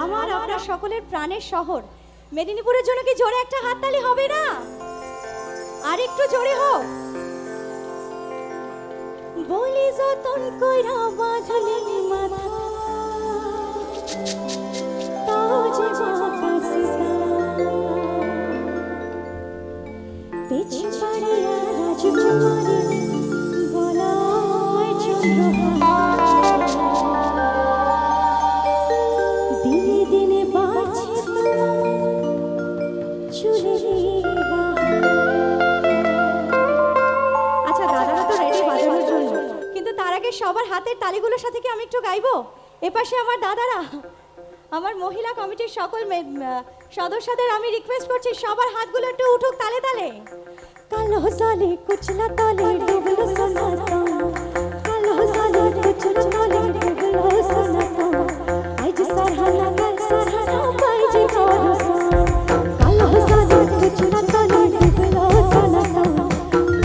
আমার আপনার সকলের প্রাণের শহর মেদিনীপুরের জন্য কি জোরে একটা হাততালি হবে না? আর একটু জোরে হোক। বলি যতন কইরা বাঁধলে মাথা তাও যে বাঁচিসা পেছি পাড়িয়া রাজকুমারী গলায় চন্দ্রহার দিনে দিনে বাড়ছে চুলের বাহার। আচ্ছা দাদারা তো রেডি বাজানোর জন্য, কিন্তু তার আগে সবার হাতের তালিগুলোর সাথে কি আমি একটু গাইবো? এপাশে আমার দাদারা, আমার মহিলা কমিটির সকল সদস্যদের আমি রিকোয়েস্ট করছি সবার হাতগুলো একটু উঠুক তালে তালে। কালো জালে কুচলা তলে ডুবলো সোনাতা, কালো জালে কুচলা তলে ডুবলো সোনাতা, আজ সারহানা কাল সারহানা বাইজে ভরসা, কালো জালে কুচলা তলে ডুবলো সোনাতা,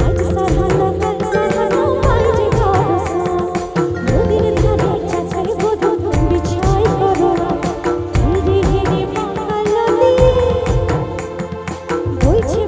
আজ সারহানা কাল সারহানা বাইজে ভরসা, নদীর ধারে চাচাই বধূ বিছাই করো ধীরে ধীরে বাংলা দিয়ে বইছে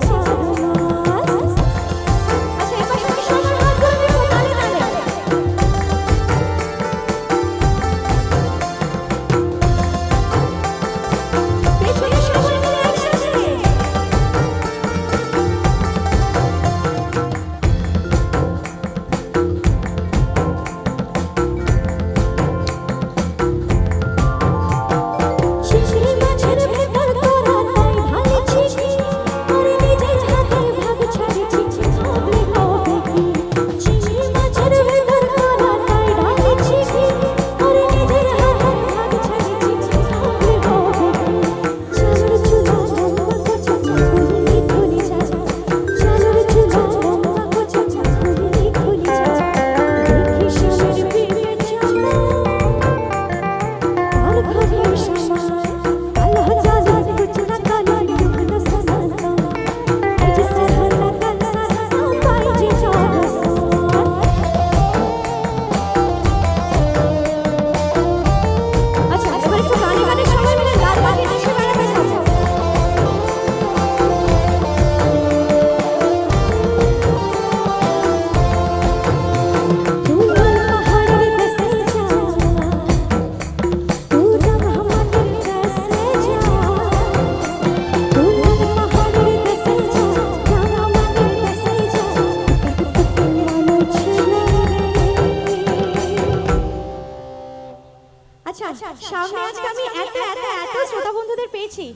সামনে আজকে আমি এত এত এত শ্রোতা বন্ধুদের পেয়েছি,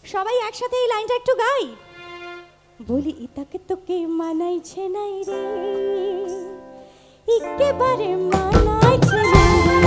সবাই একসাথে এই লাইনটা একটু গাই। বলি ইতাকে তোকে মানাইছে নাই রে, একেবারে মানাইছে না রে।